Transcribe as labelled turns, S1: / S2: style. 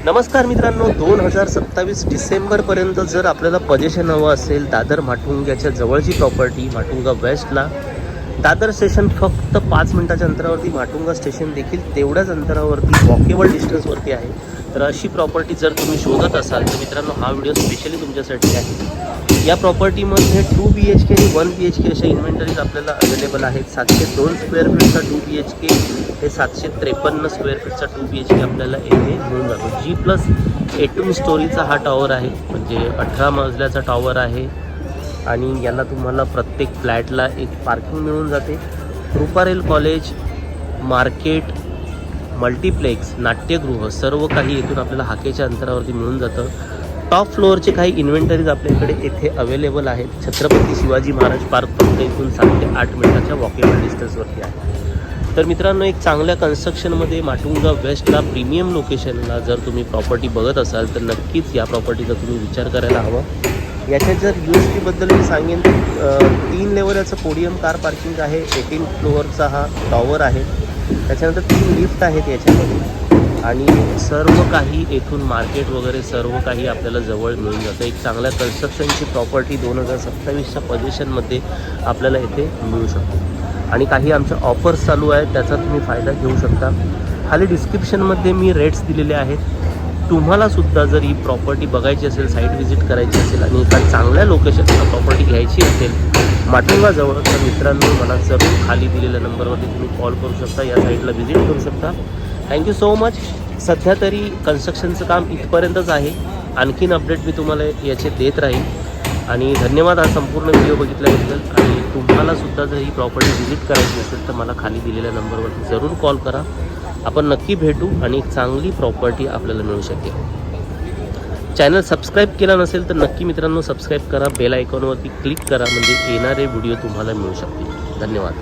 S1: नमस्कार मित्रांनो, 2027 डिसेंबरपर्यंत जर आपल्याला पोझिशन हवं असेल दादर माटुंग्याच्या जवळची प्रॉपर्टी माटुंगा वेस्टला, दादर स्टेशन फक्त 5 मिनिटाच्या अंतरावरती, माटुंगा स्टेशन देखील तेवढ्याच अंतरावरती, वॉकेबल डिस्टन्सवरती आहे. तर अशी प्रॉपर्टी जर तुम्ही शोधत असाल तर मित्रांनो हा व्हिडिओ स्पेशली तुमच्यासाठी आहे. या प्रॉपर्टीमध्ये 2 BHK आणि 1 BHK अशा इन्व्हेंटरीज आपल्याला अवेलेबल आहेत. 702 स्क्वेअर फीटचा 2 BHK हे 753 स्क्वेअर फीटचा 2 BHK आपल्याला येथे मिळून जातो. G+18 स्टोरीचा हा टॉवर आहे, म्हणजे 18 मजल्याचा टॉवर आहे आणि याला तुम्हाला प्रत्येक फ्लॅटला एक पार्किंग मिळून जाते. रुपारेल कॉलेज, मार्केट, मल्टिप्लेक्स, नाट्यगृह सर्व काही येथून आपल्याला हाकेच्या अंतरावरती मिळून जातं. टॉप फ्लोअरचे काही इन्व्हेंटरीज आपल्याकडे येथे अवेलेबल आहेत. छत्रपती शिवाजी महाराज पार्क फक्त इथून 7 ते 8 मिनिटाच्या वॉकेबल डिस्टन्सवरती आहे. तर मित्रांनो, एक चांगल्या कन्स्ट्रक्शनमध्ये माटुंगा वेस्टला प्रीमियम लोकेशनला जर तुम्ही प्रॉपर्टी बघत असाल तर नक्कीच या प्रॉपर्टीचा तुम्ही विचार करायला हवा. याच्या जर USP-बद्दल मी सांगेन तर 3 लेवल याचं पोडियम कार पार्किंग आहे. 18 फ्लोअरचा हा टॉवर आहे. त्याच्यानंतर 3 लिफ्ट आहेत याच्यामध्ये आणि सर्व काही येथून मार्केट वगैरे सर्व काही आपल्याला जवळ मिळून जातं. एक चांगल्या कन्स्ट्रक्शनची प्रॉपर्टी 2027च्या पोझिशनमध्ये आपल्याला येथे मिळू शकते. आणि काही आमच्या ऑफर्स चालू आहेत, त्याचा तुम्ही फायदा घेऊ शकता. खाली डिस्क्रिप्शनमध्ये मी रेट्स दिलेले आहेत. तुम्हालासुद्धा जर ही प्रॉपर्टी बघायची असेल, साईट व्हिजिट करायची असेल आणि एका चांगल्या लोकेशनला प्रॉपर्टी घ्यायची असेल माटुंगाजवळ, तर मित्रांनो मला जरूर खाली दिलेल्या नंबरवरती तुम्ही कॉल करू शकता, या साईटला व्हिजिट करू शकता. Thank you so much. सध्या तरी कन्स्ट्रक्शनचं काम इथपर्यंतच आहे. आणखीन अपडेट मी तुम्हाला याचे देत राहील. आणि धन्यवाद हा संपूर्ण व्हिडिओ बघितल्याबद्दल. आणि तुम्हालासुद्धा जर ही प्रॉपर्टी व्हिजिट करायची असेल तर मला खाली दिलेल्या नंबरवरती जरूर कॉल करा. आपण नक्की भेटू आणि एक चांगली प्रॉपर्टी आपल्याला मिळू शकेल. चॅनल सबस्क्राईब केला नसेल तर नक्की मित्रांनो सबस्क्राईब करा. बेल आयकॉनवरती क्लिक करा, म्हणजे येणारे व्हिडिओ तुम्हाला मिळू शकतील. धन्यवाद.